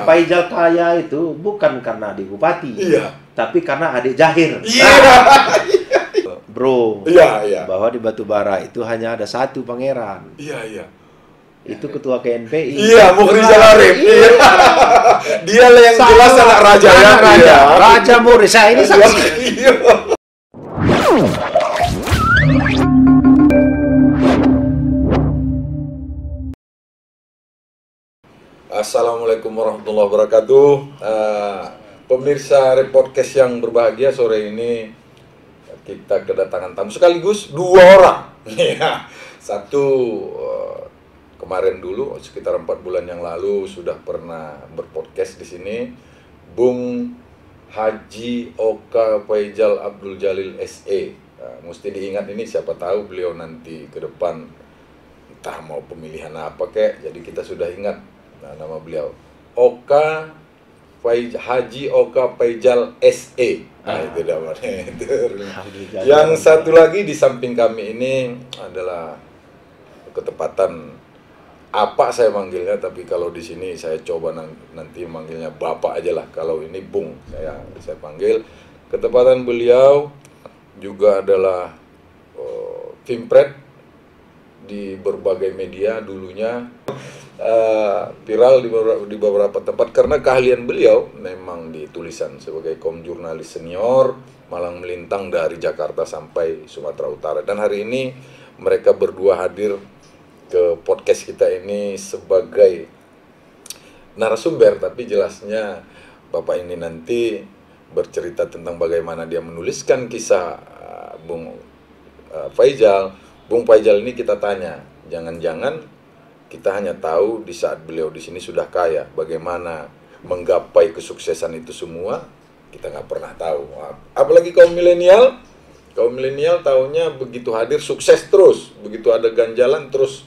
Faijal kaya itu bukan karena adik bupati, tapi karena adik Jahir. Bro, bahwa di Batubara itu hanya ada satu pangeran. Itu ketua KNPI. Mukri Jalarim. Dia lah yang jelas anak raja ya. Raja Murid. Saya ini saksi. Assalamualaikum warahmatullahi wabarakatuh. Pemirsa Repodcast yang berbahagia, sore ini kita kedatangan tamu sekaligus dua orang. Satu kemarin dulu sekitar 4 bulan yang lalu sudah pernah berpodcast di sini, Bung Haji Oka Faijal Abdul Jalil SE. Mesti diingat ini, siapa tahu beliau nanti ke depan entah mau pemilihan apa kek, jadi kita sudah ingat nama beliau, Haji Oka Faijal SE. Itu namanya. Yang satu lagi di samping kami ini adalah ketepatan apa saya manggilnya, tapi kalau di sini saya coba nanti manggilnya Bapak aja lah. Kalau ini Bung saya panggil. Ketepatan beliau juga adalah Vimpret di berbagai media dulunya, viral di beberapa tempat karena keahlian beliau memang di tulisan sebagai jurnalis senior, malang melintang dari Jakarta sampai Sumatera Utara. Dan hari ini mereka berdua hadir ke podcast kita ini sebagai narasumber, tapi jelasnya Bapak ini nanti bercerita tentang bagaimana dia menuliskan kisah Bung Faijal. Bung Faijal ini kita tanya, jangan-jangan kita hanya tahu di saat beliau di sini sudah kaya, bagaimana menggapai kesuksesan itu semua kita nggak pernah tahu. Apalagi kaum milenial taunya begitu hadir sukses terus, begitu ada ganjalan terus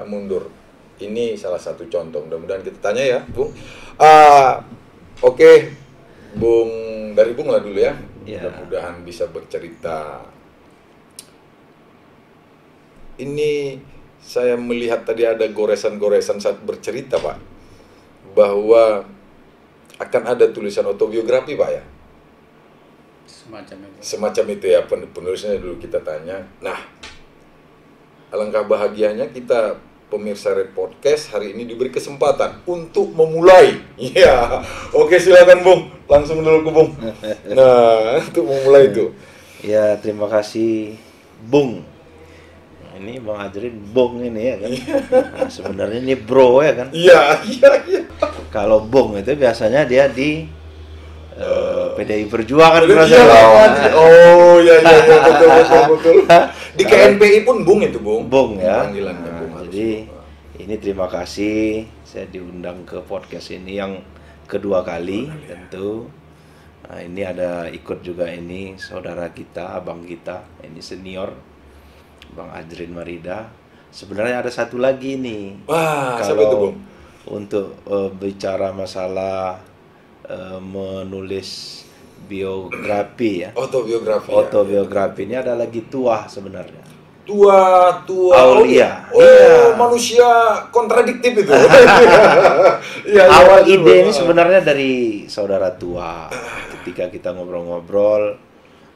mundur. Ini salah satu contoh. Mudah-mudahan kita tanya ya, Bung. Oke, Bung, dari Bung lah dulu ya. Mudah-mudahan bisa bercerita. Ini saya melihat tadi ada goresan-goresan saat bercerita, Pak, bahwa akan ada tulisan autobiografi, Pak ya? Semacam itu ya, penulisnya dulu kita tanya. Nah, alangkah bahagianya kita pemirsa Repodcast hari ini diberi kesempatan untuk memulai. Oke, silakan Bung, langsung dulu ke Bung. Nah, untuk memulai itu. Ya, terima kasih Bung. Ini Bang Adrin Bung ini ya kan. Nah, sebenarnya ini bro ya kan. Iya. Kalau Bung itu biasanya dia di PDI Perjuangan. Oh iya, betul. Di KNPI pun Bung itu, Bung. Bung ya. Panggilannya Bung. Jadi ini terima kasih saya diundang ke podcast ini yang kedua kali tentu. Nah, ini ada ikut juga ini saudara kita, abang kita, ini senior, Bang Adrin Marida. Sebenarnya ada satu lagi nih. Wah, siapa itu, Bung? Untuk bicara masalah menulis biografi ya. Autobiografi ini ada lagi Tua sebenarnya. Tua Aulia. Manusia kontradiktif itu. Awal ide ini sebenarnya dari saudara Tua. Ketika kita ngobrol-ngobrol,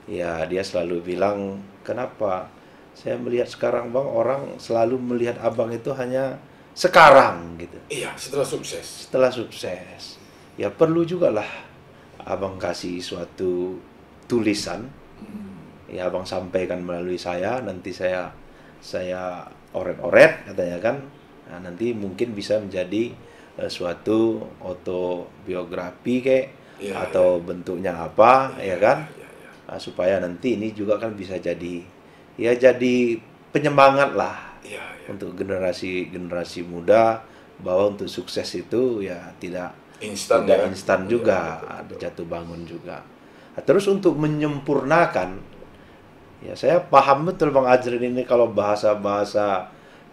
ya dia selalu bilang, kenapa saya melihat sekarang Bang, orang selalu melihat Abang itu hanya sekarang gitu. Iya, setelah sukses. Ya perlu juga lah Abang kasih suatu tulisan. Ya Abang sampaikan melalui saya, nanti saya oret-oret katanya kan. Nah, nanti mungkin bisa menjadi suatu autobiografi atau bentuknya apa ya kan. Nah, supaya nanti ini juga kan bisa jadi penyemangat lah untuk generasi muda, bahwa untuk sukses itu ya tidak instan juga, ada jatuh bangun juga. Nah, terus untuk menyempurnakan, ya saya paham betul Bang Adrin ini kalau bahasa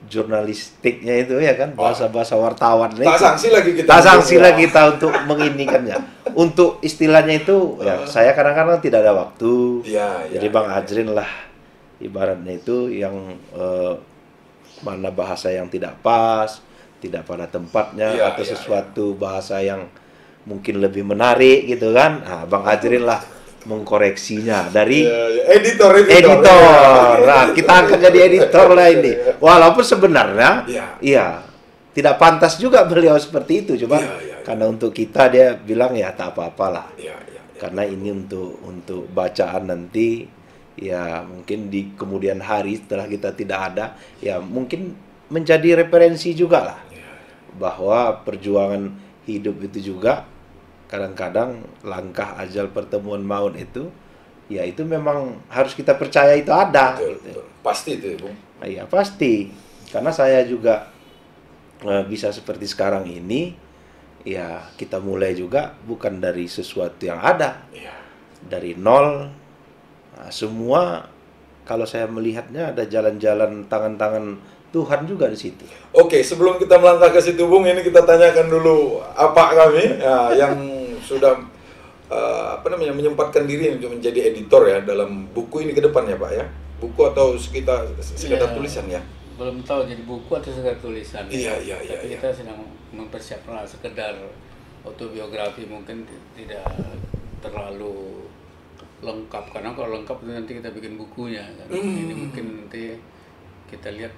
jurnalistiknya itu ya kan, bahasa wartawan itu. Tak sangsi lagi kita untuk menginikannya. Untuk istilahnya itu ya saya kadang-kadang tidak ada waktu. Jadi Bang Adrin lah ibaratnya itu yang mana bahasa yang tidak pas, tidak pada tempatnya atau sesuatu bahasa yang mungkin lebih menarik gitu kan. Nah, Bang Ajrin lah mengkoreksinya dari editor. Nah, kita akan jadi editor lah ini. Walaupun sebenarnya tidak pantas juga beliau seperti itu, coba karena untuk kita dia bilang ya tak apa-apalah. Karena ini untuk bacaan nanti ya mungkin di kemudian hari setelah kita tidak ada ya mungkin menjadi referensi juga lah bahwa perjuangan hidup itu juga kadang-kadang langkah ajal pertemuan maut itu ya itu memang harus kita percaya itu ada. Betul. Pasti itu, Bung. Iya pasti, karena saya juga bisa seperti sekarang ini ya kita mulai juga bukan dari sesuatu yang ada dari nol. Nah, semua kalau saya melihatnya ada jalan-jalan tangan-tangan Tuhan juga di situ. Oke, sebelum kita melangkah ke situ, Bung, ini kita tanyakan dulu apa kami yang sudah menyempatkan diri untuk menjadi editor ya dalam buku ini ke depan ya, Pak ya. Buku atau sekedar tulisan ya? Belum tahu jadi buku atau sekedar tulisan. Iya. Tapi kita sedang mempersiapkan sekedar autobiografi, mungkin tidak terlalu lengkap, karena kalau lengkap nanti kita bikin bukunya kan. Ini mungkin nanti kita lihat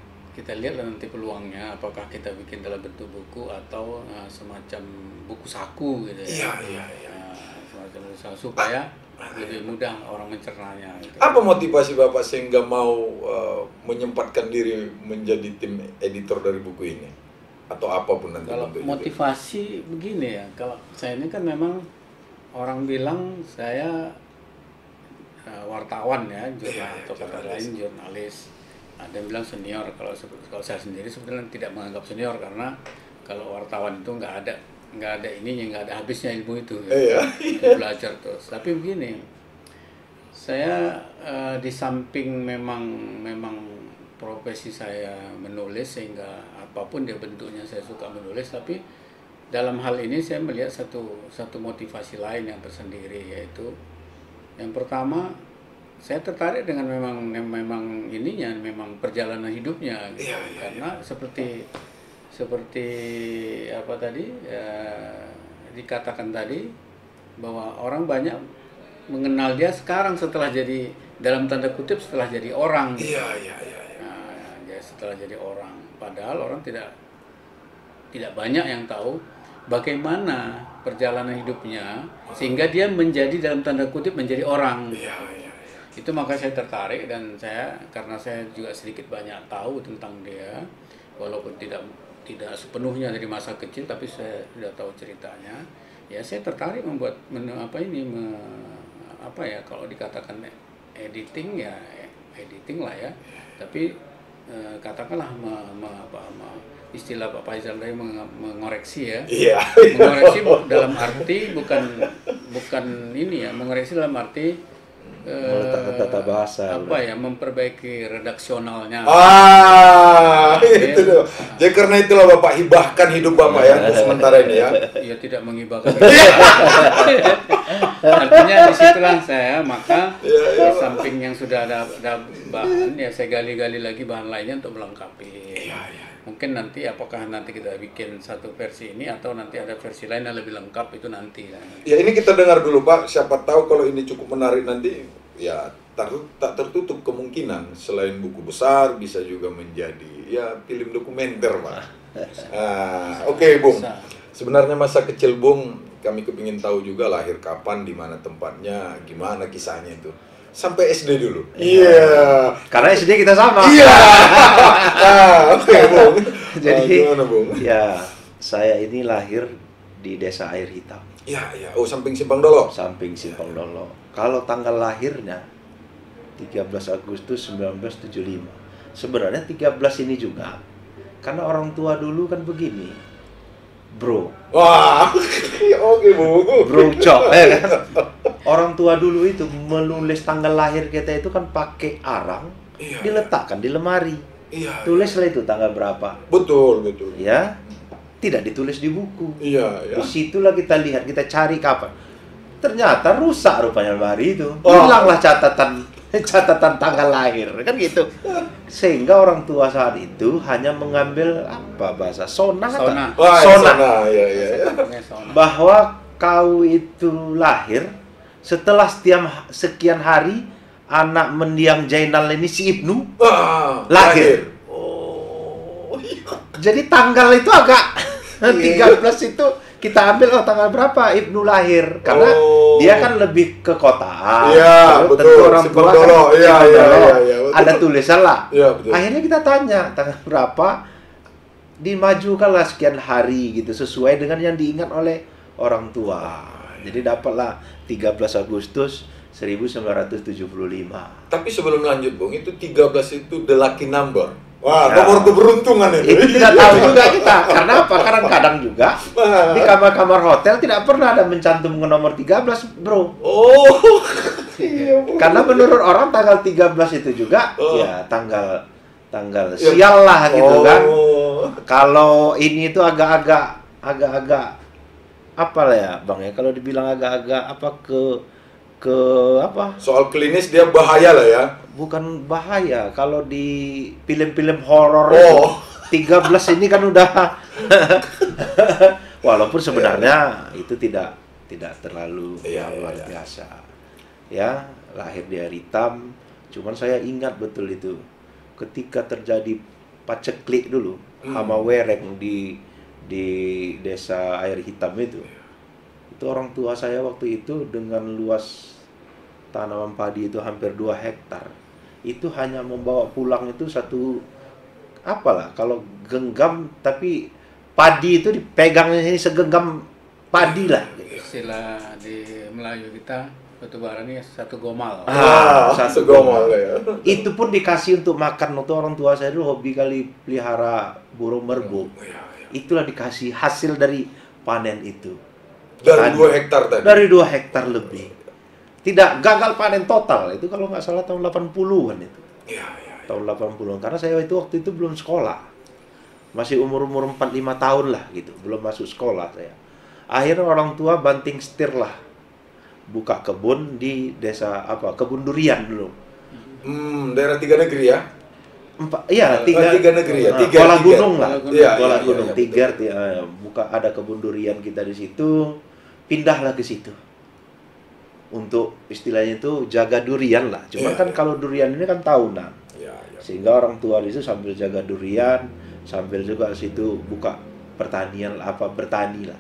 nanti peluangnya, apakah kita bikin dalam bentuk buku atau semacam buku saku gitu ya. Semacam buku saku supaya lebih mudah orang mencernanya gitu. Apa motivasi Bapak sehingga mau menyempatkan diri menjadi tim editor dari buku ini atau apapun nanti? Kalau motivasi begini ya, kalau saya ini kan memang orang bilang saya wartawan ya, atau kata lain jurnalis. Ada yang bilang senior. Kalau saya sendiri sebenarnya tidak menganggap senior, karena kalau wartawan itu nggak ada ininya, nggak ada habisnya ilmu itu. Itu belajar terus. Tapi begini, saya di samping memang profesi saya menulis, sehingga apapun dia bentuknya saya suka menulis, tapi dalam hal ini saya melihat satu motivasi lain yang tersendiri, yaitu yang pertama, saya tertarik dengan memang ininya, memang perjalanan hidupnya gitu. Karena seperti apa tadi dikatakan tadi, bahwa orang banyak mengenal dia sekarang setelah jadi, dalam tanda kutip, setelah jadi orang. Nah, setelah jadi orang, padahal orang tidak banyak yang tahu bagaimana perjalanan hidupnya sehingga dia menjadi, dalam tanda kutip, menjadi orang. Itu maka saya tertarik, dan karena saya juga sedikit banyak tahu tentang dia, walaupun tidak sepenuhnya dari masa kecil, tapi saya sudah tahu ceritanya. Ya saya tertarik membuat kalau dikatakan editing ya editing lah ya, tapi katakanlah istilah Pak Faisal tadi mengoreksi ya. Mengoreksi dalam arti bukan ini ya, mengoreksi dalam arti meletakkan tata bahasa, memperbaiki redaksionalnya. Itu loh. Jadi karena itulah Bapak hibahkan hidup Bapak ya untuk sementara ini ya. Iya, tidak menghibahkan. Artinya disitulah saya, maka di samping yang sudah ada bahan, ya saya gali-gali lagi bahan lainnya untuk melengkapi. Mungkin nanti apakah nanti kita bikin satu versi ini atau nanti ada versi lain yang lebih lengkap, itu nanti. Ya ini kita dengar dulu Pak, siapa tahu kalau ini cukup menarik nanti ya tak tertutup kemungkinan selain buku besar bisa juga menjadi ya film dokumenter Pak. Oke, Bung. Sebenarnya masa kecil Bung kami kepingin tahu juga, lahir kapan, di mana tempatnya, gimana kisahnya itu. Sampai SD dulu. Karena SD kita sama. Oke, Bung. Jadi gimana, Bung? Ya, saya ini lahir di Desa Air Hitam. Oh, samping Simpang Dolo. Samping Simpang Dolo. Kalau tanggal lahirnya 13 Agustus 1975. Sebenarnya 13 ini juga karena orang tua dulu kan begini. Bro. Wah. Oke, Bung. Bro Cok, kan? Orang tua dulu itu menulis tanggal lahir kita itu kan pakai arang, diletakkan di lemari. Tulislah itu tanggal berapa. Betul. Ya. Tidak ditulis di buku. Di situlah kita lihat, kita cari kapan. Ternyata rusak rupanya lemari itu. Hilanglah catatan catatan tanggal lahir, kan gitu. Sehingga orang tua saat itu hanya mengambil apa bahasa sona. Sona. Ya. Bahwa kau itu lahir setelah sekian hari anak mendiang Jainal ini si Ibnu lahir. Oh. Jadi tanggal itu agak 13 itu kita ambil tanggal berapa Ibnu lahir, karena dia kan lebih ke kota. Iya, betul. Tentu orang tua kan iya, ada tulisan lah. Iya, betul. Akhirnya kita tanya tanggal berapa, dimajukanlah sekian hari gitu sesuai dengan yang diingat oleh orang tua. Jadi dapatlah 13 Agustus 1975. Tapi sebelum lanjut, Bung, itu 13 itu the lucky number. Wah, nomor keberuntungan itu. Itu tidak tahu juga kita. Karena apa? Kadang-kadang juga di kamar-kamar hotel tidak pernah ada mencantumkan nomor 13, bro. Oh. Karena menurut orang tanggal 13 itu juga ya tanggal sial lah gitu kan. Kalau ini itu agak-agak apa lah ya, Bang ya? Kalau dibilang agak-agak apa ke apa? Soal klinis dia bahaya lah ya. Bukan bahaya, kalau di film-film horor 13 ini kan udah walaupun sebenarnya itu tidak terlalu luar biasa. Ya, lahir di hari hitam, cuman saya ingat betul itu ketika terjadi paceklik dulu sama wereng di desa air hitam itu orang tua saya waktu itu dengan luas tanaman padi itu hampir 2 hektar. Itu hanya membawa pulang itu satu apalah, kalau genggam tapi padi itu dipegangnya ini segenggam padi lah. Istilah di Melayu kita batu bara ini satu gomal. Satu gomal ya. Itu pun dikasih untuk makan. Waktu orang tua saya dulu hobi kali pelihara burung merbuk. Itulah dikasih hasil dari panen itu. Dari 2 hektar tadi. Dari 2 hektar lebih. Tidak gagal panen total. Itu kalau nggak salah tahun 80-an itu. Iya. Tahun 80-an. Karena saya waktu itu belum sekolah. Masih umur 4-5 tahun lah gitu. Belum masuk sekolah saya. Akhirnya orang tua banting setir lah. Buka kebun di desa kebun durian dulu. Daerah 3 negeri ya? Tiga negeri ya. Kuala Gunung lah. Kuala Gunung. Buka ada kebun durian kita di situ. Pindahlah ke situ. Untuk istilahnya itu jaga durian lah. Cuma kan kalau durian ini kan tahunan. Sehingga orang tua di situ sambil jaga durian, sambil juga situ buka pertanian bertani lah.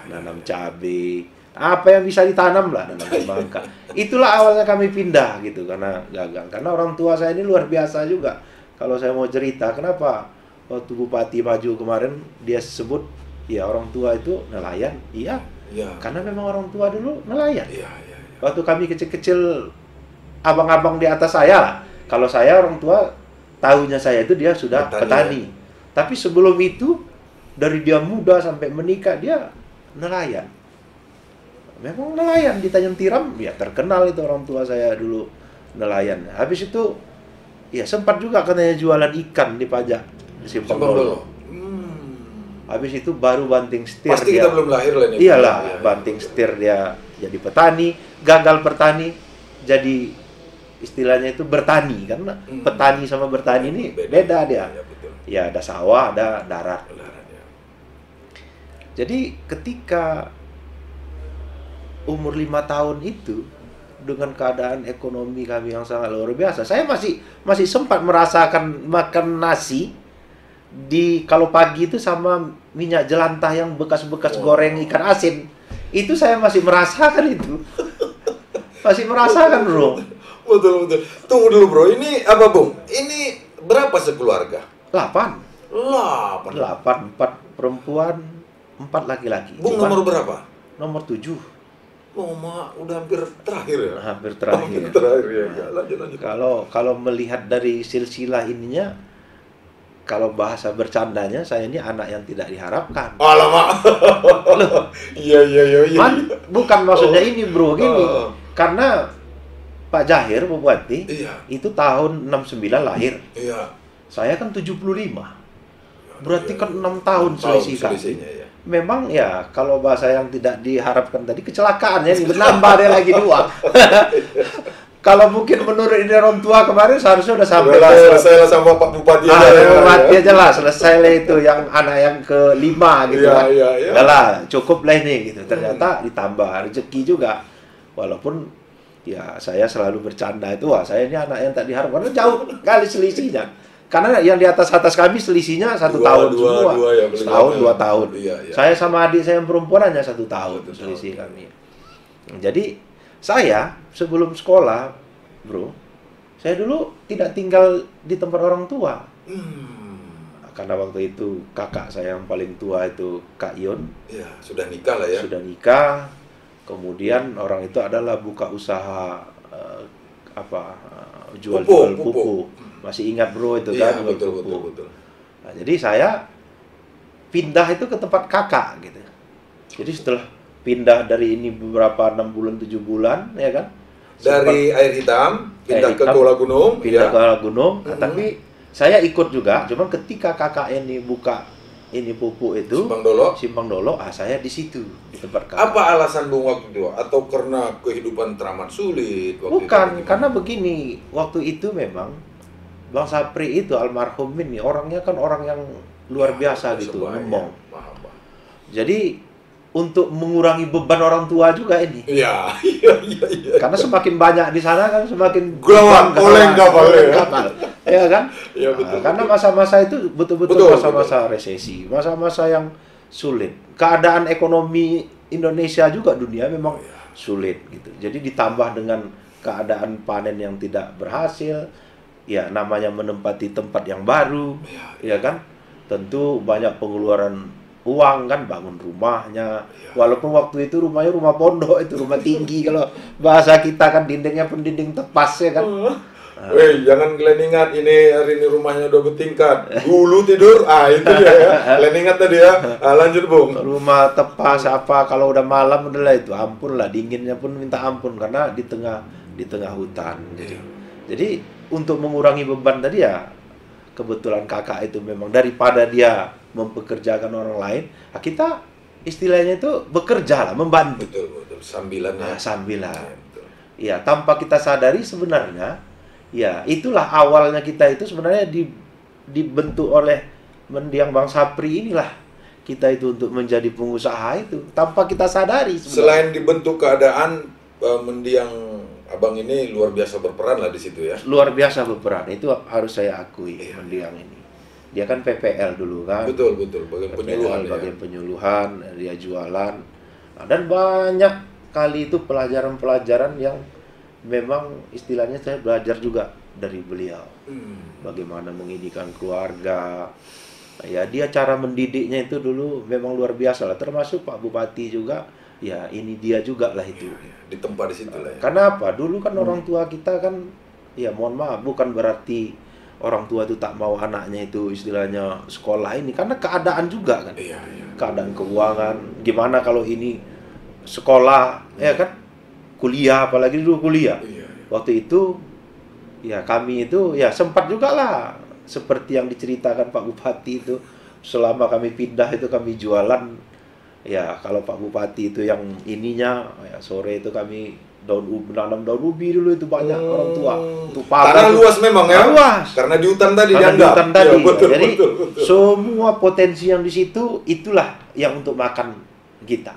Nanam cabai, apa yang bisa ditanam lah, nanam semangka. Itulah awalnya kami pindah gitu karena gagal. Karena orang tua saya ini luar biasa juga. Kalau saya mau cerita kenapa waktu Bupati maju kemarin dia sebut ya orang tua itu nelayan. Iya. Karena memang orang tua dulu nelayan. Waktu kami kecil-kecil, abang-abang di atas saya lah. Kalau saya orang tua, tahunya saya itu dia sudah petani. Tapi sebelum itu, dari dia muda sampai menikah, dia nelayan. Memang nelayan di Tanjung Tiram, ya terkenal itu orang tua saya dulu nelayan. Habis itu, ya sempat juga katanya jualan ikan di Pajak, di Simpang Dolo. Habis itu baru banting setir. Pasti kita belum lahir lah ini. Iyalah, banting setir dia jadi petani, gagal bertani, jadi istilahnya itu bertani karena petani sama bertani ini beda dia. Ya ada sawah, ada darat. Jadi ketika umur 5 tahun itu dengan keadaan ekonomi kami yang sangat luar biasa, saya masih sempat merasakan makan nasi kalau pagi itu sama minyak jelantah yang bekas-bekas goreng ikan asin. Itu saya masih merasakan itu. Masih merasakan, bro. Betul. Tunggu dulu, bro. Ini apa, Bung? Ini berapa sekeluarga? 8. 4 perempuan, 4 laki-laki. Bung nomor berapa? Nomor 7. Udah hampir terakhir ya? Hampir terakhir. Ya. Lanjut. Kalau melihat dari silsilah ininya, kalau bahasa bercandanya, saya ini anak yang tidak diharapkan. Alamak. Iya. Bukan maksudnya ini, bro, gini. Karena Pak Jahir, Bupati, itu tahun 69 lahir. Saya kan 75. Berarti kan 6 tahun selisih kami. Memang ya, kalau bahasa yang tidak diharapkan tadi, kecelakaan ya, nambah dia lagi 2. kalau mungkin menurut ini orang tua kemarin seharusnya udah sampai selesai lah sama Pak Bupati Bupati aja lah, selesai lah itu yang anak yang kelima gitu kan. Udah lah, cukup lah ini gitu. Ternyata ditambah rezeki juga. Walaupun ya saya selalu bercanda itu, wah saya ini anak yang tak diharapkan, karena jauh kali selisihnya. Karena yang di atas kami selisihnya 1 tahun semua, ya, setahun 2 tahun. Iya. Saya sama adik saya yang perempuan hanya 1 tahun selisih kami. Jadi saya sebelum sekolah, bro, saya dulu tidak tinggal di tempat orang tua. Karena waktu itu kakak saya yang paling tua itu Kak Yon. Ya, sudah nikah lah ya. Sudah nikah. Kemudian orang itu adalah buka usaha jual pupuk. Masih ingat bro itu kan? Iya, betul. Nah, jadi saya pindah itu ke tempat kakak gitu. Jadi setelah pindah dari ini beberapa 6 bulan 7 bulan ya kan? Dari Air Hitam pindah ke Kuala Gunung. Pindah ke Kuala Gunung. Nah, tapi saya ikut juga. Cuman ketika kakak ini buka ini pupuk itu Simpang Dolo, saya di situ di tempat kakak. Apa alasan Bung waktu itu? Atau karena kehidupan teramat sulit waktu Bukan, itu? karena begini, waktu itu memang Bang Sapri itu almarhum ini orangnya kan orang yang luar biasa gitu, ngomong. Jadi untuk mengurangi beban orang tua juga ini. Iya. Karena semakin banyak di sana kan semakin oleng kapal. Ya kan? Iya betul. Karena masa-masa itu betul-betul masa-masa resesi, masa-masa yang sulit. Keadaan ekonomi Indonesia juga dunia memang sulit gitu. Jadi ditambah dengan keadaan panen yang tidak berhasil, ya namanya menempati tempat yang baru, ya kan? Tentu banyak pengeluaran uang kan, bangun rumahnya. Walaupun waktu itu rumahnya rumah pondok, itu rumah tinggi kalau bahasa kita kan, dindingnya pun dinding tepas ya kan. Weh, jangan kalian ingat ini hari ini rumahnya udah bertingkat. Dulu tidur, itu dia ya. Kalian ingat tadi ya. Lanjut Bung. Rumah tepas apa kalau udah malam adalah itu ampun lah, dinginnya pun minta ampun karena di tengah hutan. Jadi untuk mengurangi beban tadi ya, kebetulan kakak itu memang daripada dia mempekerjakan orang lain, kita istilahnya itu bekerja lah, membantu. Betul. Sambilan ya. Sambilan. Ya, tanpa kita sadari sebenarnya, ya itulah awalnya kita itu sebenarnya dibentuk oleh mendiang Bang Sapri inilah kita itu untuk menjadi pengusaha itu tanpa kita sadari sebenarnya. Selain dibentuk keadaan, mendiang Abang ini luar biasa berperan lah di situ ya. Luar biasa berperan, itu harus saya akui. Mendiang ini dia kan PPL dulu kan. Betul bagian penyuluhan. Bagian penyuluhan, dia jualan. Nah, dan banyak kali itu pelajaran-pelajaran yang memang istilahnya saya belajar juga dari beliau. Bagaimana mendidikan keluarga. Ya, dia cara mendidiknya itu dulu memang luar biasa lah. Termasuk Pak Bupati juga. Ya, ini dia juga lah itu. Ditempa di situ lah ya. Karena apa? Dulu kan orang tua kita kan, ya mohon maaf, bukan berarti orang tua itu tak mau anaknya itu istilahnya sekolah ini. Karena keadaan juga kan. Keadaan keuangan. Gimana kalau ini sekolah, ya kan? Kuliah, apalagi dulu kuliah. Waktu itu, ya kami itu, ya sempat juga lah. Seperti yang diceritakan Pak Bupati itu. Selama kami pindah itu kami jualan. Ya, kalau Pak Bupati itu yang ininya, ya sore itu kami menanam daun ubi dulu itu banyak orang tua. Untuk tanah luas memang ya. Luas. Karena di hutan tadi Karena di hutan tadi. Ya, betul. Semua potensi yang di situ itulah yang untuk makan kita.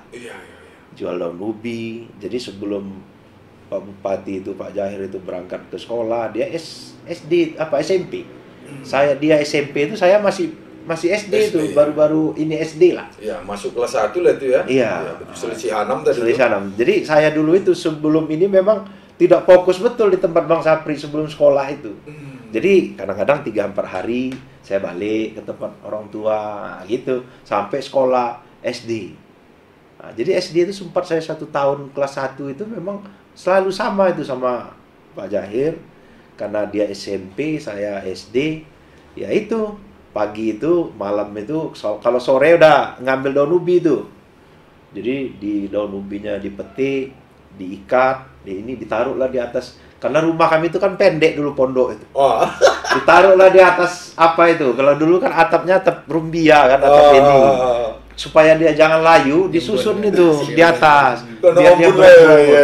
Jual daun ubi. Jadi sebelum Pak Bupati itu, Pak Jahir itu berangkat ke sekolah, dia SMP. Dia SMP itu saya masih SD itu, baru-baru ini SD lah. Ya, masuk kelas 1 lah itu ya. Iya. Selisih 6 tadi. Selisih 6. Jadi saya dulu itu sebelum ini memang tidak fokus betul di tempat Bang Sapri sebelum sekolah itu. Jadi kadang-kadang 3-4 hari saya balik ke tempat orang tua gitu sampai sekolah SD. Nah, jadi SD itu sempat saya 1 tahun kelas 1 itu memang selalu sama itu sama Pak Jahir. Karena dia SMP, saya SD. Ya itu pagi itu, malam itu, kalau sore udah ngambil daun ubi itu. Jadi di daun ubinya dipetik, diikat, ini ditaruhlah di atas. Karena rumah kami itu kan pendek dulu pondok itu. Ditaruhlah di atas apa itu? Kalau dulu kan atapnya atap rumbia kan, atap ini. supaya dia jangan layu, disusun itu di atas. Biar dia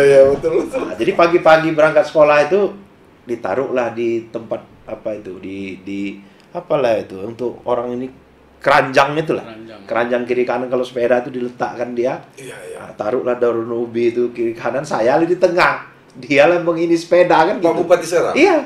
ya, betul. Nah, jadi pagi-pagi berangkat sekolah itu ditaruhlah di tempat apa itu di apalah itu untuk orang ini keranjang itulah. Keranjang kiri kanan kalau sepeda itu diletakkan dia. Nah, taruhlah daun ubi itu kiri kanan, saya di tengah. Dia lah mengini sepeda kan gitu. Pak Bupati Serang? Iya.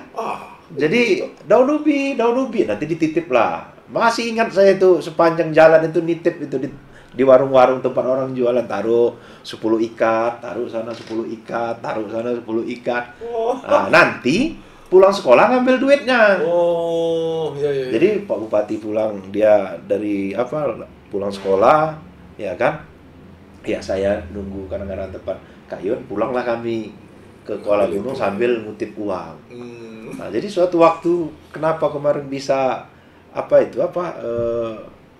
Jadi daun ubi nanti dititip lah. Masih ingat saya itu sepanjang jalan itu nitip itu di warung-warung tempat orang jualan, taruh 10 ikat, taruh sana 10 ikat, taruh sana 10 ikat. Nah, nanti pulang sekolah ngambil duitnya. Iya. Jadi Pak Bupati pulang, dia dari pulang sekolah, ya kan? Ya saya nunggu kadang-kadang tempat Kayun, pulanglah kami ke Kuala Lumpur sambil ngutip uang. Nah, jadi suatu waktu kenapa kemarin bisa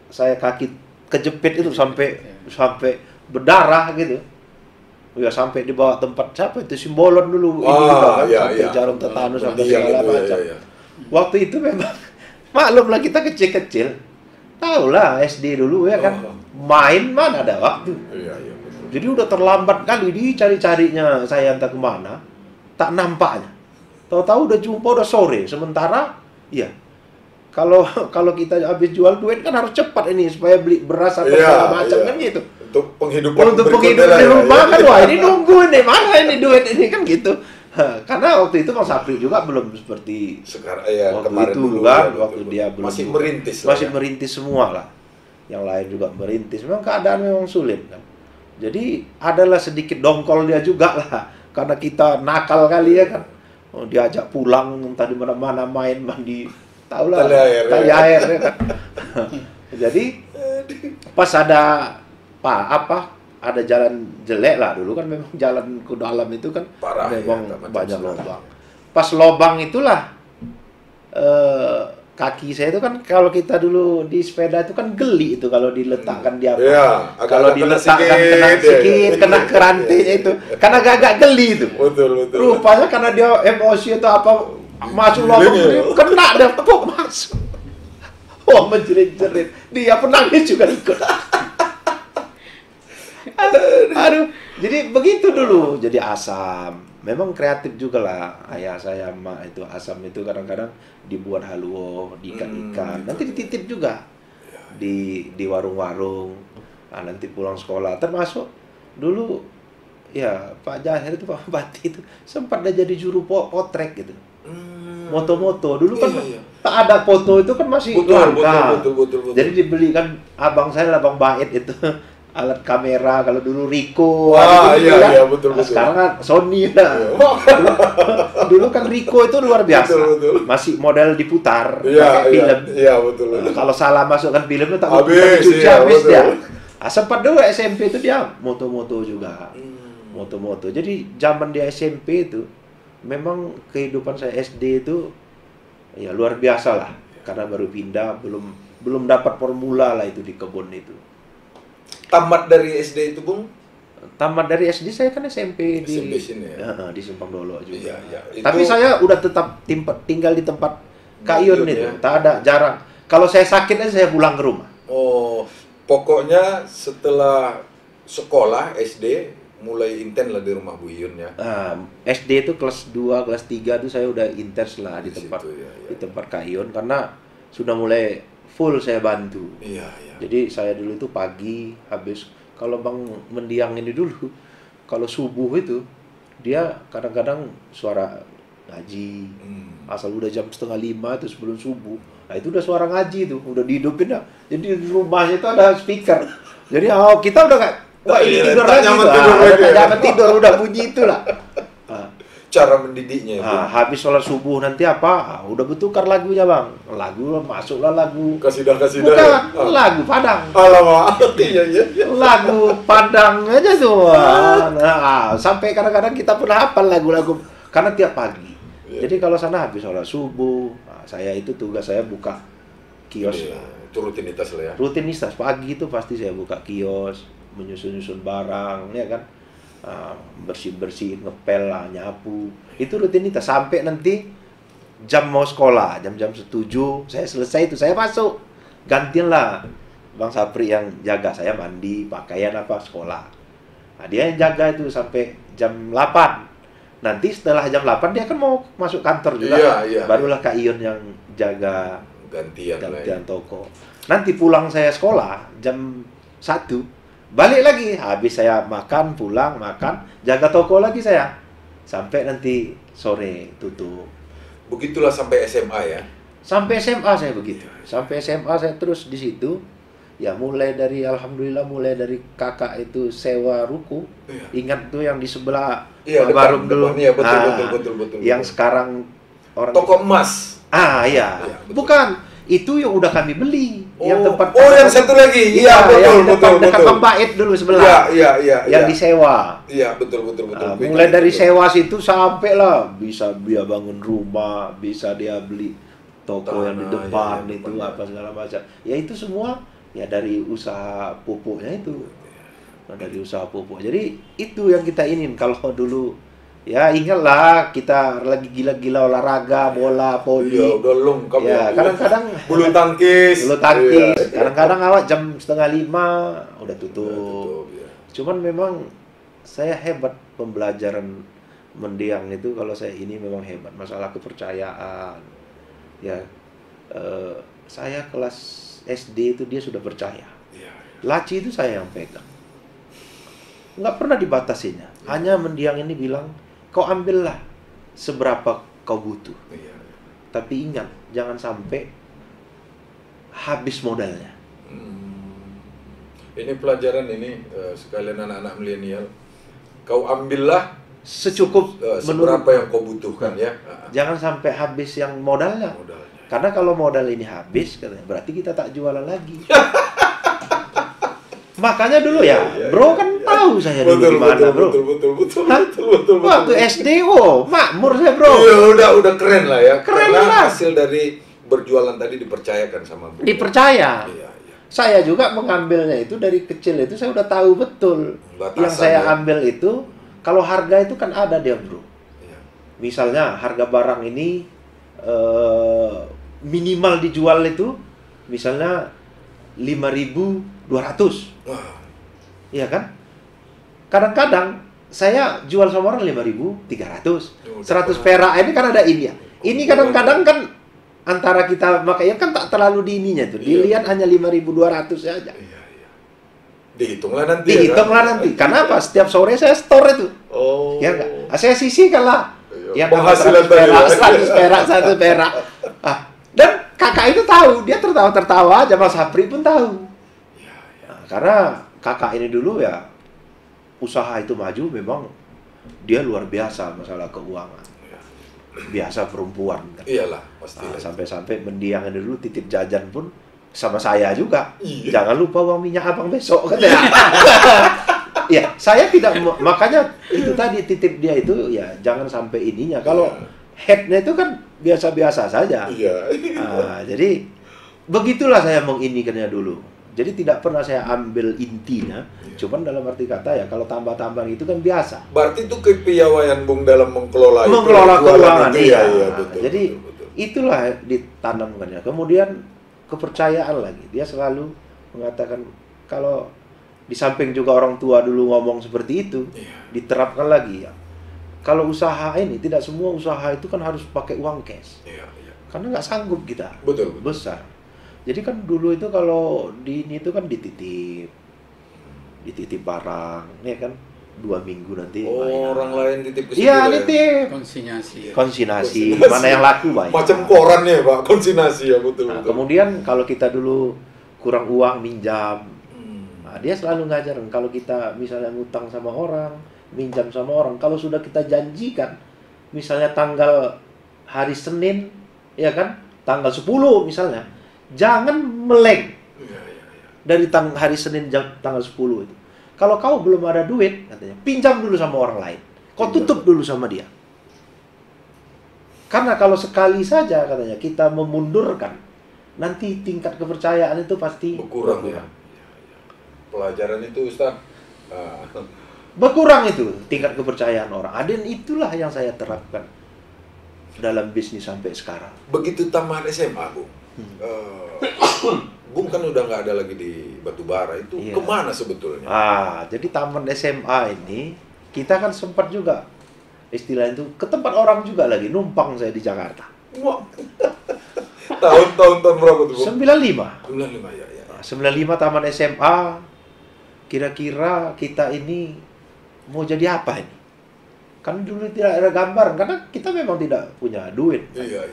saya kaki kejepit itu sampai berdarah gitu. Ya sampai dibawa tempat siapa itu Simbolon dulu sampai jarum tetanus sampai segala macam. Waktu itu memang maklumlah kita kecil-kecil. Tahulah SD dulu ya kan. Main mana ada waktu. Jadi udah terlambat kali dicari-carinya saya entah kemana. Tak nampaknya. Tahu-tahu udah jumpa udah sore. Sementara ya kalau kita habis jual duit kan harus cepat ini supaya beli beras atau segala macam kan gitu. Untuk penghidupan di rumah kan, wah ini nunggu nih, mana ini duit ini kan gitu. Karena waktu itu Mas Sapri juga belum seperti sekarang waktu itu dulu, kan, waktu dia belum masih merintis merintis semua lah. Yang lain juga merintis, memang keadaan memang sulit kan. Jadi adalah sedikit dongkol dia juga lah, karena kita nakal kali ya kan. Diajak pulang entah di mana-mana main mandi, tahulah tali air ya kan. Jadi pas ada ada jalan jelek lah dulu kan, memang jalan ke dalam itu kan parah, memang banyak lubang. Pas lubang itulah kaki saya itu kan, kalau kita dulu di sepeda itu kan geli itu kalau diletakkan di kalau diletakkan kena sedikit kena kerantenya itu kan agak geli itu. Betul. Rupanya karena dia emosi atau apa masuk lubang kena dia kok masuk. Wah, menjerit-jerit. Dia penangis juga ikut. Aduh, jadi begitu dulu. Jadi asam. Memang kreatif juga lah ayah saya, mak itu asam itu kadang-kadang dibuat haluo, diikan-ikan. Nanti dititip juga di warung-warung. Nah, nanti pulang sekolah. Termasuk dulu ya Pak Jahir itu, Pak Bupati itu sempat dia jadi juru potret gitu. Moto-moto dulu kan tak ada foto itu kan masih langka. Betul. Jadi dibelikan abang saya, abang Bait itu alat kamera, kalau dulu Ricoh, betul. Sekarang kan Sony lah. Dulu kan Ricoh itu luar biasa. Betul. Masih model diputar pakai film. Betul. Kalau salah masukkan filmnya tak cuci habis dia. Sempat dulu SMP itu dia moto-moto juga. Moto-moto. Jadi zaman dia SMP itu memang kehidupan saya SD itu ya luar biasa lah, karena baru pindah, belum dapat formula lah itu di kebun itu. Tamat dari SD itu, Bung? Tamat dari SD saya kan SMP di sini ya? di Simpang Dolo juga. Itu... Tapi saya udah tetap tinggal di tempat Kayun itu, tak ada jarang. Kalau saya sakit aja saya pulang ke rumah. Oh, pokoknya setelah sekolah SD mulai intens lah di rumah Bu Yun ya. SD itu kelas 2, kelas 3 itu saya udah intens lah di tempat di tempat Kayun, karena sudah mulai full saya bantu. Jadi saya dulu itu pagi habis, kalau Bang Mendiang ini dulu kalau subuh itu dia kadang-kadang suara ngaji. Asal udah jam 4:30 itu sebelum subuh. Nah, itu udah suara ngaji tuh, udah dihidupin dah. Jadi di rumahnya itu ada speaker. Jadi kita udah kayak wah ini tidur lagi tuh. Jangan tidur udah bunyi itulah. Cara mendidiknya itu. Habis sholat subuh nanti udah bertukar lagunya, Bang. Masuklah lagu. Kasidah. Bukan, lagu Padang. Alamak. Iya. Lagu Padang aja tuh. Sampai kadang-kadang kita pun hafal lagu-lagu karena tiap pagi. Jadi kalau sana habis sholat subuh, saya itu tugas saya buka kios lah. Itu rutinitas lah ya. Rutinitas pagi itu pasti saya buka kios, menyusun barang, ya kan. Bersih-bersih, ngepel lah, nyapu. Itu rutinitas sampai nanti jam mau sekolah, jam 7 saya selesai itu saya masuk. Gantian lah Bang Sapri yang jaga, saya mandi, pakaian apa, sekolah. Nah, dia yang jaga itu sampai jam 8. Nanti setelah jam 8 dia kan mau masuk kantor juga. Barulah Kak Ion yang jaga gantian toko. Nanti pulang saya sekolah jam 1, balik lagi. Habis saya makan, pulang, makan, jaga toko lagi saya. Sampai nanti sore tutup. Begitulah sampai SMA ya? Sampai SMA saya begitu. Sampai SMA saya terus di situ. Ya mulai dari, alhamdulillah mulai dari kakak itu sewa ruko. Ingat tuh yang di sebelah Barum dulu. Iya, betul. Yang sekarang orang toko emas. Iya. Bukan, itu yang udah kami beli. Yang tempat yang satu lagi. Iya, betul. Dekat Pembait dulu sebelah. Iya. Yang disewa. Iya, betul. Mulai dari sewa situ sampai lah bisa dia bangun rumah, bisa dia beli toko yang di depan itu apa segala macam. Ya itu semua ya dari usaha pupuknya itu. Nah, dari usaha pupuk. Jadi itu yang kita ingin. Kalau dulu ya ingatlah kita lagi gila-gila olahraga, bola, voli. Iya, udah lengkap ya. Kadang-kadang bulu tangkis. Kadang-kadang awak jam 4:30 udah tutup. Cuman memang saya hebat pembelajaran mendiang itu, kalau saya ini memang hebat masalah kepercayaan. Ya, saya kelas SD itu dia sudah percaya. Laci itu saya yang pegang. Nggak pernah dibatasinya. Hanya mendiang ini bilang, kau ambillah seberapa kau butuh. Tapi ingat, jangan sampai habis modalnya. Ini pelajaran ini sekalian anak-anak milenial. Kau ambillah secukup seberapa yang kau butuhkan ya. Jangan sampai habis yang modalnya. Karena kalau modal ini habis, katanya, berarti kita tak jualan lagi. Makanya dulu bro kan tahu saya dulu gimana, bro. Betul. Waktu SD, makmur saya, bro. Iya, udah keren lah ya. Karena hasil dari berjualan tadi dipercayakan sama bro. Dipercaya. Iya. Saya juga mengambilnya itu dari kecil itu saya udah tahu betul. Yang saya ambil itu, kalau harga itu kan ada dia, bro. Misalnya harga barang ini minimal dijual itu misalnya 5.200. Iya kan? Kadang-kadang saya jual sama orang 5.300. 100 perak ini kan ada ini ya. Ini kadang-kadang kan antara kita makanya kan tak terlalu di ininya tuh. Dilihat hanya 5.200 saja. Dihitunglah nanti. Nanti. Karena apa? Setiap sore saya store itu. Ya enggak? Saya sisihkan lah. Yang penghasilan 100 perak. Dan kakak itu tahu, dia tertawa aja, Mas Sapri pun tahu. Nah, karena kakak ini dulu ya usaha itu maju memang dia luar biasa masalah keuangan. Biasa perempuan kan. Iyalah, pasti. Sampai-sampai mendiang ini dulu titip jajan pun sama saya juga. Jangan lupa uang minyak abang besok kan ya. Ya, saya tidak makanya itu tadi titip dia itu ya jangan sampai ininya. Kalau headnya itu kan biasa-biasa saja. Jadi begitulah saya menginikannya dulu. Jadi tidak pernah saya ambil intinya. Cuman dalam arti kata ya kalau tambah-tambah itu kan biasa. Berarti itu kepiawaian Bung dalam mengelola keuangan. Iya, betul. Jadi itulah ditanamkannya. Kemudian kepercayaan lagi. Dia selalu mengatakan kalau di samping juga orang tua dulu ngomong seperti itu, diterapkan lagi ya. Kalau usaha ini, tidak semua usaha itu kan harus pakai uang cash. Karena nggak sanggup kita. Betul. Besar. Jadi kan dulu itu kalau di ini itu kan dititip barang, ya kan 2 minggu nanti. Orang lain titip ke situ. Iya, nitip. Konsinyasi. Mana yang laku, Pak? Macam koran ya, Pak. Konsinyasi ya, betul. Kemudian kalau kita dulu kurang uang minjam. Nah, dia selalu ngajarin kalau kita misalnya ngutang sama orang, minjam sama orang, kalau sudah kita janjikan misalnya tanggal hari Senin, ya kan, tanggal 10 misalnya, jangan meleng dari hari Senin tanggal 10 itu. Kalau kau belum ada duit, katanya, pinjam dulu sama orang lain, kau tutup dulu sama dia. Karena kalau sekali saja katanya kita memundurkan, nanti tingkat kepercayaan itu pasti berkurang. Ya. Pelajaran itu, Ustaz. Berkurang itu tingkat kepercayaan orang. Dan itulah yang saya terapkan dalam bisnis sampai sekarang. Begitu tamat SMA, Bung. Bung kan udah nggak ada lagi di batubara itu Iya. kemana sebetulnya? Jadi taman SMA ini kita kan sempat juga istilah itu ke tempat orang juga lagi, numpang saya di Jakarta. Wah. Tahun berapa tuh, Bu? 95. 95 ya. 95 taman SMA. Kira-kira kita ini mau jadi apa ini? Kan dulu tidak ada gambaran karena kita memang tidak punya duit. Iya.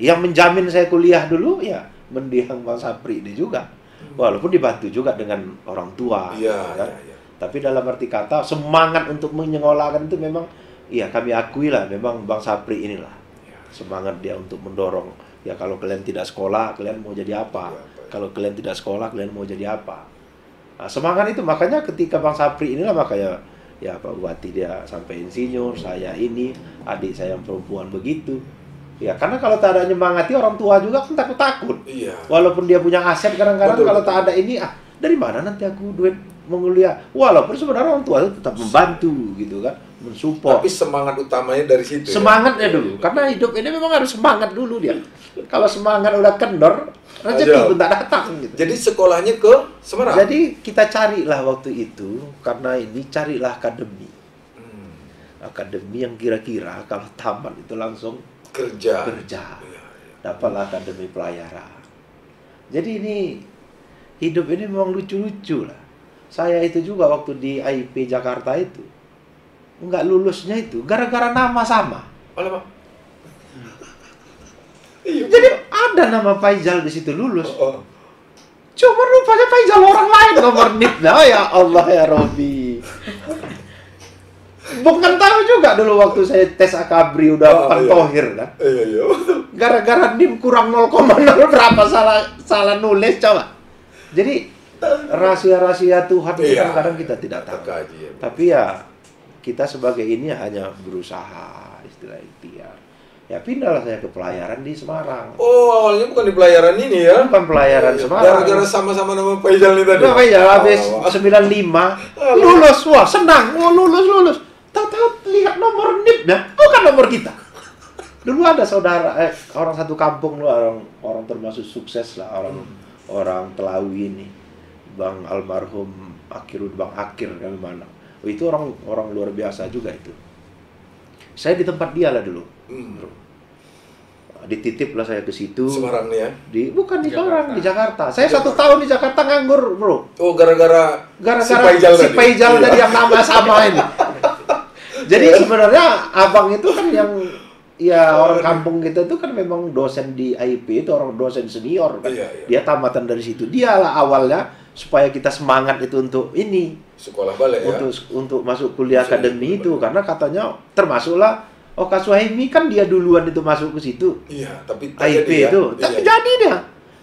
Yang menjamin saya kuliah dulu ya mendiang Bang Sapri ini juga. Walaupun dibantu juga dengan orang tua. Iya. Tapi dalam arti kata semangat untuk menyekolahkan itu memang ya kami akui lah memang Bang Sapri inilah. Semangat dia untuk mendorong. Ya kalau kalian tidak sekolah, kalian mau jadi apa? Kalau kalian tidak sekolah, kalian mau jadi apa? Nah, semangat itu makanya ketika Bang Sapri inilah makanya ya Pak Bupati dia sampai insinyur, saya ini, adik saya yang perempuan begitu. Ya karena kalau tak ada nyemangati orang tua juga kan takut-takut. Iya. Walaupun dia punya aset kadang-kadang Betul. kalau tak ada ini dari mana nanti aku duit menguliah. Walaupun sebenarnya orang tua itu tetap membantu gitu kan, mensupport. Tapi semangat utamanya dari situ. Semangatnya ya? dulu, karena hidup ini memang harus semangat dulu dia. Kalau semangat udah kendor, rezeki pun tak datang gitu. Jadi sekolahnya ke Semarang. Jadi kita carilah waktu itu, karena ini carilah akademi. Akademi yang kira-kira kalau tamat itu langsung kerja. Dapatlah akademi pelayaran. Jadi ini hidup ini memang lucu-lucu lah. Saya itu juga waktu di IP Jakarta itu nggak lulusnya itu gara-gara nama sama. Apa? Jadi ada nama Faizal di situ lulus. Cuma rupanya Faizal orang lain nomor NIP-nya. Oh ya Allah ya Robi. Bukan tahu juga dulu waktu saya tes akabri udah pentohir kan. Iya. Gara-gara NIM kurang 0,0 berapa salah nulis coba. Jadi rahasia-rahasia Tuhan itu kadang-kadang kita tidak tahu. Tapi ya kita sebagai ini hanya berusaha istilah ikhtiar. Ya pindahlah saya ke pelayaran di Semarang. Oh, awalnya bukan di pelayaran ini ya? Bukan pelayaran Semarang. Gara-gara sama-sama nama Faizal ini tadi. Nah, Faizal habis 95 lulus, wah senang, lulus. Tahu-tahu lihat nomor NIP-nya, bukan nomor kita. Dulu ada saudara orang satu kampung orang termasuk sukses lah orang Telawi ini. Bang almarhum Bang Akir dari mana. Itu orang luar biasa juga itu. Saya di tempat dia lah dulu. Dititip lah saya ke situ. Semarang nih ya? Bukan di Semarang, di Jakarta. Saya 1 tahun di Jakarta nganggur, bro. Oh, gara-gara si Faizal tadi yang nama sama ini. Jadi sebenarnya abang itu kan yang orang kampung kita itu kan memang dosen di IP itu orang dosen senior kan. Dia tamatan dari situ. Dialah awalnya supaya kita semangat itu untuk ini sekolah balik ya. Untuk masuk kuliah akademi itu karena katanya termasuklah Kak Suhaimi kan dia duluan itu masuk ke situ. Iya, tapi IP itu. Tapi jadi dia.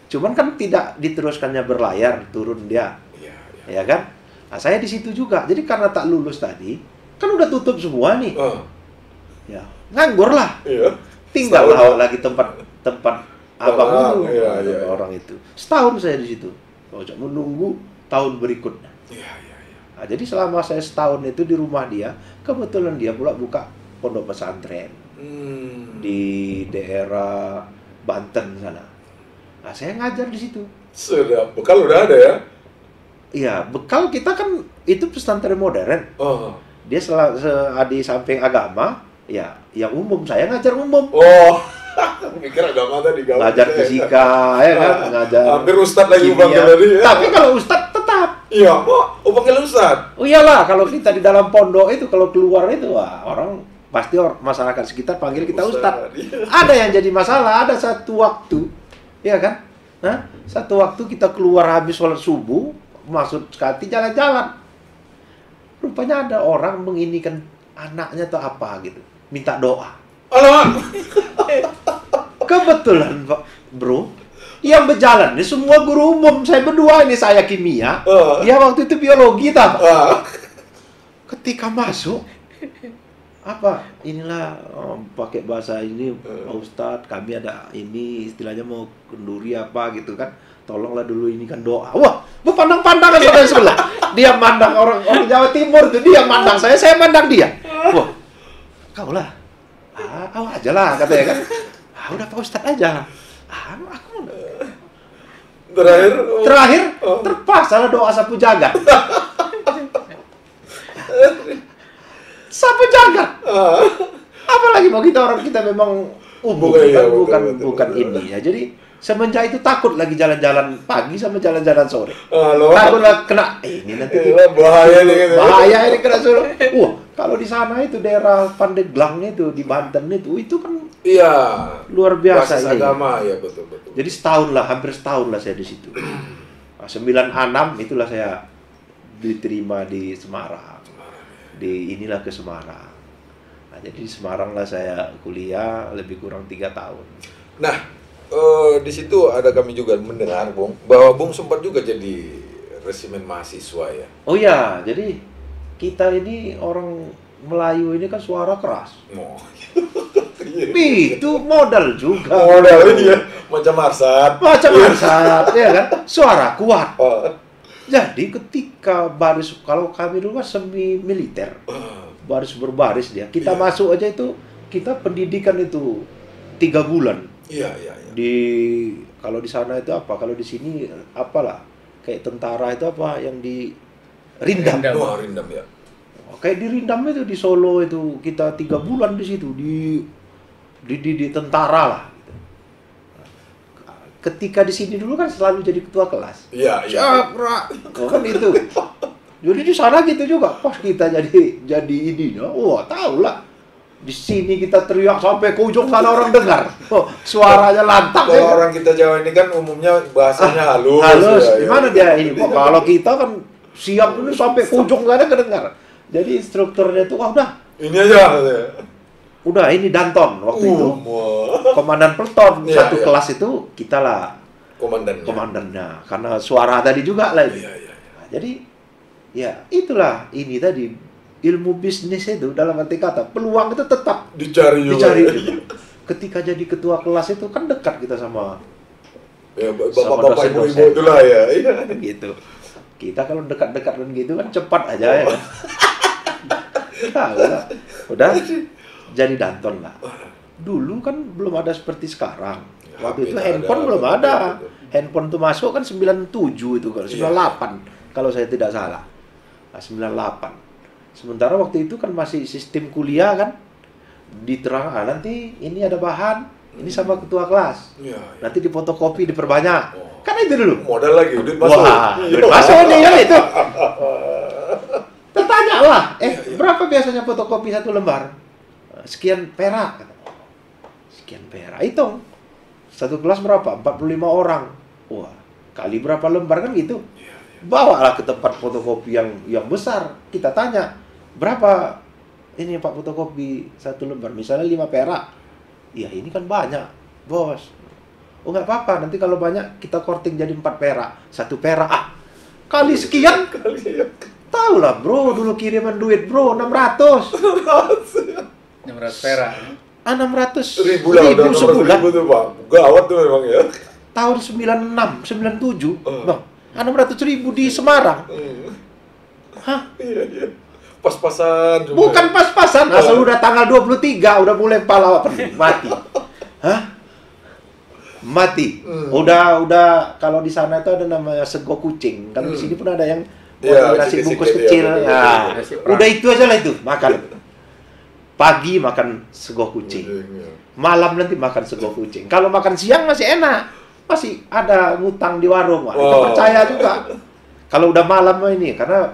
Cuman kan tidak diteruskannya berlayar, turun dia. Iya. Ya kan? Nah, saya di situ juga. Jadi karena tak lulus tadi, kan udah tutup semua nih. Ya, nganggur lah. Iya. Tinggal lagi tempat abang itu orang itu. Setahun saya di situ. Menunggu tahun berikutnya. Iya. Nah, jadi selama saya setahun itu di rumah dia, kebetulan dia pula buka pondok pesantren di daerah Banten sana. Nah, saya ngajar di situ. Sudah, bekal udah ada ya? Iya, bekal kita kan itu pesantren modern. Dia di samping agama, ya yang umum. Saya ngajar umum. Mikir agama tadi ngajar fisika, ya kan, ngajar. Hampir ustad lagi panggil tadi ya. Tapi kalau ustad tetap. Iya, panggil ustad. Oh iyalah, kalau kita di dalam pondok itu kalau keluar itu orang pasti masyarakat sekitar panggil kita ustad. Ada yang jadi masalah, ada satu waktu, ya kan? Nah, satu waktu kita keluar habis sholat subuh, masuk sekati jalan-jalan. Rupanya ada orang menginikan anaknya atau apa gitu, minta doa. Alamak. Kebetulan Pak Bro, yang berjalan ini semua guru umum. Saya berdua ini, saya kimia, dia waktu itu biologi tak? Ketika masuk inilah pakai bahasa ini Pak Ustadz, kami ada ini istilahnya mau kenduri apa gitu kan, tolonglah dulu ini kan doa. Wah, berpandang-pandangan saudara sebelah. Dia mandang orang Jawa Timur tuh, dia mandang saya mandang dia. Wah, kaulah, aja lah katanya kan. Udah Pak Ustadz aja. Aku Terakhir terpaksa lah doa sapu jagat. Sapu jagat. Apalagi mau kita memang bukan ini ya. Jadi semenjak itu takut lagi jalan-jalan pagi sama jalan-jalan sore. Takut lah kena ini nanti bahaya ini kena suruh. Kalau di sana itu daerah Pandeglang itu di Banten itu kan luar biasa ini. Agama ya betul. Jadi hampir setahun lah saya di situ. 96 itulah saya diterima di Semarang. Inilah ke Semarang. Nah, jadi di Semarang lah saya kuliah lebih kurang 3 tahun. Nah, di situ ada kami juga mendengar, Bung, bahwa Bung sempat juga jadi resimen mahasiswa ya. Oh ya, jadi kita ini orang Melayu ini kan suara keras. Itu modal juga. Modal ini ya, macam Marsat, ya kan? Suara kuat. Jadi ketika kalau kami dulu kan semi militer, baris berbaris dia. Kita masuk aja itu, kita pendidikan itu 3 bulan. Iya. Kalau di sana itu apa? Kalau di sini apalah? Kayak tentara itu apa yang di Rindam. Rindam ya. Kayak di Rindam itu di Solo itu kita 3 bulan di situ di tentara lah. Ketika di sini dulu kan selalu jadi ketua kelas. Iya. Kan itu. Jadi di sana gitu juga. Pas kita jadi ininya, tahu lah. Di sini kita teriak sampai ke ujung sana orang dengar. Suaranya lantang. Kalau orang kita Jawa ini kan umumnya bahasanya halus. Halus. Gimana dia ini? Kalau kita kan siap dulu sampai ke ujung sana kedengar. Jadi strukturnya itu udah. Ini aja. Udah ini Danton waktu itu. Komandan Peleton satu kelas itu kita lah komandannya. Karena suara tadi juga lah. Nah, jadi ya itulah ini tadi ilmu bisnis itu dalam arti kata peluang itu tetap dicari juga. Ketika jadi ketua kelas itu kan dekat kita sama bapak-bapak ibu-ibu itulah ya. Gitu. Kita kalau dekat-dekat dan gitu kan cepat aja ya. Udah jadi Danton lah. Dulu kan belum ada seperti sekarang. Waktu itu handphone belum ada. Handphone tuh masuk kan 97 itu kan, 98 kalau saya tidak salah. Nah, 98. Sementara waktu itu kan masih sistem kuliah kan. Diterang, nanti ini ada bahan, ini sama ketua kelas. Nanti difotokopi, diperbanyak. Kan itu dulu. Modal lagi, duit masuk. Duit masuk nih ya itu. Tertanya lah, berapa biasanya fotokopi 1 lembar? Sekian perak. Sekian perak. Hitung. 1 kelas berapa? 45 orang. Wah, kali berapa lembar kan gitu. Bawalah ke tempat fotokopi yang besar. Kita tanya, berapa ini Pak fotokopi 1 lembar? Misalnya 5 perak. Ya ini kan banyak, bos. Oh nggak apa-apa, nanti kalau banyak kita korting jadi 4 perak. 1 perak. Kali sekian. Tahu lah bro, dulu kiriman duit bro, 600 perak. 600 ribu sebulan. Tuh, Pak. Gawat tuh memang ya. Tahun 96, 97, Bang. 600.000 di Semarang. Hah? Iya. Pas-pasan. Bukan pas-pasan, asal udah tanggal 23 udah mulai pala mati. Hah? Mati. Udah kalau di sana itu ada namanya sego kucing. Kalau di sini pun ada yang nasi bungkus kecil. Nah, udah itu aja lah itu makan. Pagi makan sego kucing, malam nanti makan sego kucing. Kalau makan siang masih enak, masih ada ngutang di warung. Kita percaya juga. Kalau udah malam ini, karena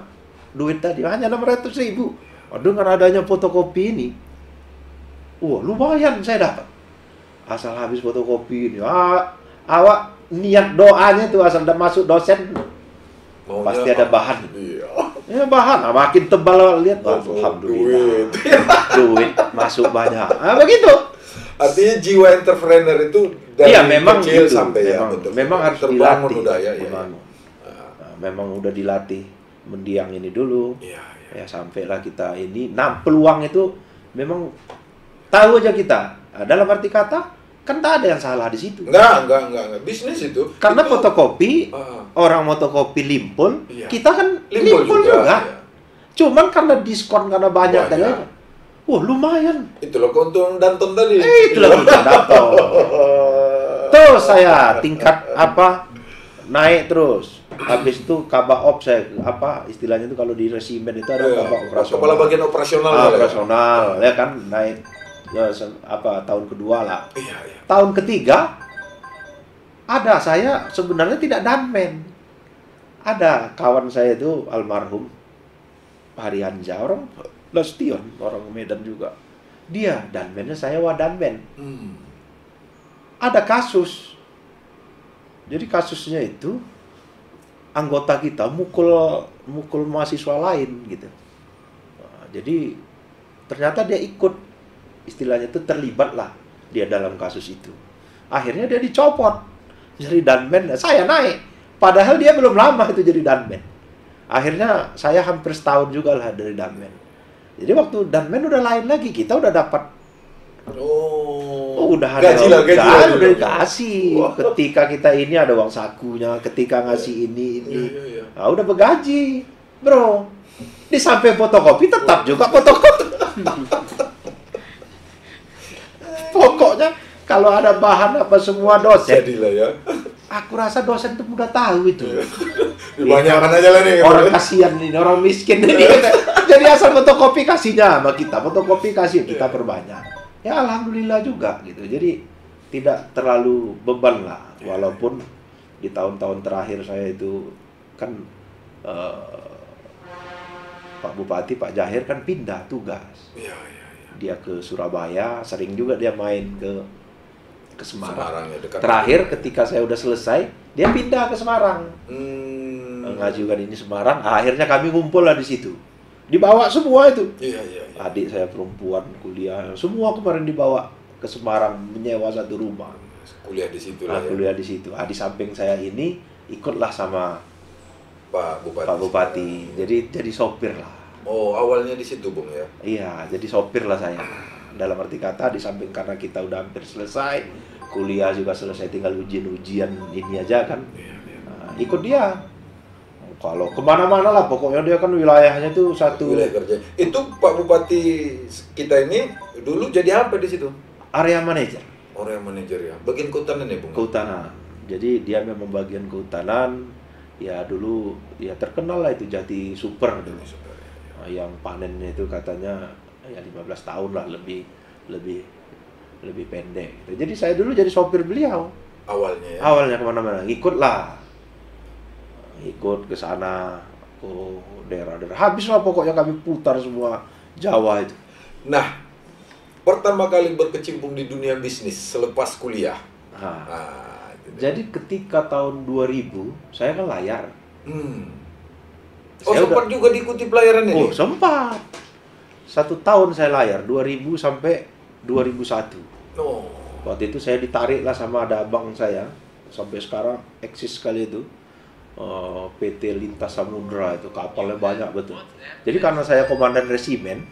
duit tadi hanya 600.000. Dengan adanya fotokopi ini, lumayan saya dapat. Asal habis fotokopi ini, awak niat doanya itu asal udah masuk dosen, pasti ada bahan. Ya bahan, makin tebal lihat, alhamdulillah. Duit masuk banyak. Begitu. Artinya jiwa entrepreneur itu dari memang kecil gitu. sampai memang harus terbangun dilatih. udah Memang udah dilatih mendiang ini dulu. Ya sampailah kita ini. Nah, peluang itu memang tahu aja kita. Dalam arti kata kan tak ada yang salah di situ. Enggak. Bisnis itu. Karena fotokopi, orang fotokopi limpul, kita kan limpul juga. Ya. Cuman karena diskon, karena banyak tadi. Lumayan. Itulah keuntungan Danton tadi. Itulah keuntungan Danton. Tuh saya tingkat naik terus. Habis itu kabak op saya istilahnya itu kalau di resimen itu ada kabak operasional. Kepala bagian operasional. Operasional ya kan naik tahun kedua lah. Iya. Tahun ketiga ada saya sebenarnya tidak danmen. Ada kawan saya itu almarhum Pak Harianja, orang Lastion, orang Medan juga. Dia danmennya, saya wadanmen. Ada kasus. Jadi kasusnya itu anggota kita mukul mahasiswa lain gitu. Nah, jadi ternyata dia ikut, istilahnya itu terlibat lah dia dalam kasus itu. Akhirnya dia dicopot jadi danmen. Saya naik, padahal dia belum lama itu jadi danmen. Akhirnya saya hampir setahun juga lah dari danmen. Jadi waktu danmen udah lain lagi, kita udah dapat udah ada gaji lah. Udah dikasih. Ketika kita ini ada uang sakunya, ketika ngasih ini. Nah, udah bergaji, bro. Di samping fotokopi tetap juga fotokopi. Pokoknya kalau ada bahan apa semua dosen. Jadilah ya. Aku rasa dosen itu udah tahu itu. Dibanyakan aja lah nih. Orang kasihan ini, orang miskin ini. Jadi asal fotokopi kasihnya sama kita, fotokopi kasih kita perbanyak. Ya alhamdulillah juga gitu. Jadi tidak terlalu beban lah. Walaupun di tahun-tahun terakhir saya itu kan Pak Bupati, Pak Jahir kan pindah tugas. Dia ke Surabaya, sering juga dia main ke Semarang. Terakhir ketika saya udah selesai, dia pindah ke Semarang. Ngajukan ini Semarang, akhirnya kami ngumpul lah di situ. Dibawa semua itu. Adik saya perempuan kuliah, semua kemarin dibawa ke Semarang, menyewa satu rumah. Kuliah di situ kuliah di situ. Di samping saya ini ikutlah sama Pak Bupati. Jadi sopir lah. Oh, awalnya di situ, Bung ya? Iya, jadi sopir lah saya. Dalam arti kata, di samping karena kita udah hampir selesai, kuliah juga selesai, tinggal ujian ini aja kan. Nah, ikut dia. Kalau kemana-mana lah, pokoknya dia kan wilayahnya tuh satu. Wilayah kerja. Itu Pak Bupati kita ini dulu jadi apa di situ? Area manager. Area manager ya. Bagian kehutanan ya, Bung? Kehutanan. Jadi dia memang bagian kehutanan. Ya dulu ya terkenal lah itu Jati Super dulu. Yang panennya itu katanya ya 15 tahun lah, lebih pendek. Jadi saya dulu jadi sopir beliau. Awalnya ya? Awalnya kemana-mana, ikut ke sana, ke daerah-daerah. Habis lah pokoknya kami putar semua Jawa itu. Nah, pertama kali berkecimpung di dunia bisnis selepas kuliah. Jadi ketika tahun 2000, saya kan layar. Sempat juga diikuti pelayaran ini? Sempat. 1 tahun saya layar, 2000 sampai 2001. Waktu itu saya ditarik lah sama ada abang saya, sampai sekarang eksis sekali itu. PT Lintas Samudra itu kapalnya banyak betul. Jadi karena saya komandan resimen,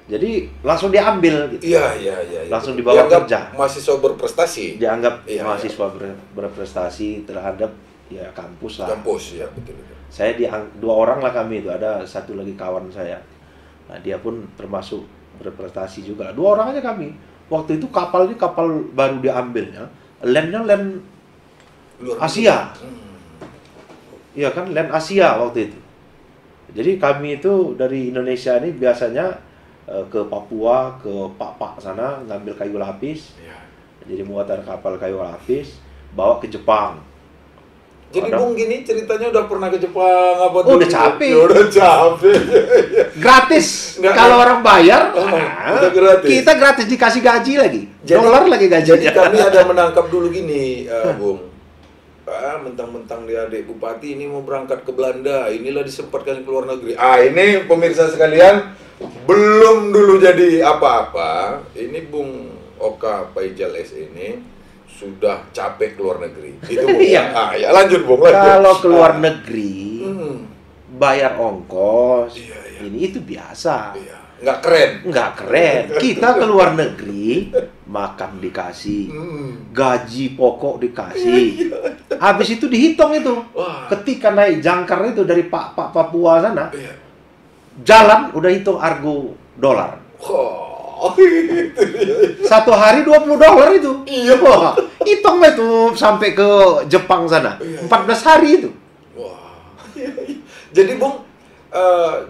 jadi langsung diambil gitu. Iya. Langsung dibawa kerja. Mahasiswa berprestasi. Dianggap mahasiswa berprestasi terhadap ya kampus lah. Kampus ya betul. Saya 2 orang lah kami itu, ada satu lagi kawan saya. Nah, dia pun termasuk berprestasi juga. 2 orang aja kami. Waktu itu kapal baru diambilnya, landnya land Asia. Iya kan, land Asia waktu itu. Jadi kami itu dari Indonesia ini biasanya ke Papua, ke Pak sana ngambil kayu lapis. Jadi muatan kapal kayu lapis bawa ke Jepang. Jadi Bung gini ceritanya udah pernah ke Jepang apa tuh? Udah capek. Udah capek. Gratis. Kalau orang bayar, udah gratis. Kita gratis dikasih gaji lagi. Dolar lagi gajinya. Jadi kami ada menangkap dulu gini, Bung. Mentang-mentang dia adik bupati ini mau berangkat ke Belanda, inilah disempatkan ke luar negeri. Ini pemirsa sekalian, belum dulu jadi apa-apa. Ini Bung Oka Paijal S ini sudah capek ke luar negeri. Itu Bung. Ya lanjut Bung. Kalau ke luar negeri, bayar ongkos, ini itu biasa. Nggak keren. Kita ke luar negeri, makan dikasih, gaji pokok dikasih. Habis itu dihitung itu. Ketika naik jangkar itu dari Papua sana, jalan udah hitung argo dolar. Wah, itu dia. Satu hari $20 itu. Iya. Wah, hitung itu sampai ke Jepang sana. 14 hari itu. Wah. Jadi Bung,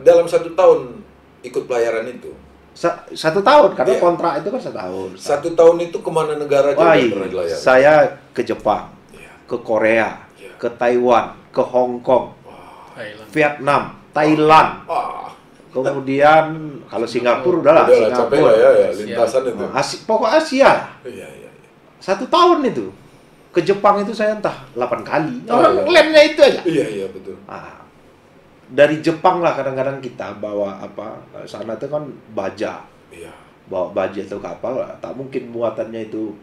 dalam 1 tahun ikut pelayaran itu. 1 tahun, karena Iya. kontrak itu kan 1 tahun. 1 tahun itu kemana negara aja Wah, udah pernah dilayani? saya ke Jepang, Iya. ke Korea, Iya. ke Taiwan, ke Hong Kong, Thailand. Vietnam, Thailand. Wah. Kemudian kalau Singapura udahlah, Udahlah capek lah ya lintasan itu. Pokok Asia. Iya, iya, iya. 1 tahun itu. Ke Jepang itu saya entah 8 kali. Oh, Orang iya. lemnya itu aja. Iya, iya betul. Dari Jepang lah kadang-kadang kita bawa sana itu kan baja. Iya. Bawa baja atau kapal, tak mungkin muatannya itu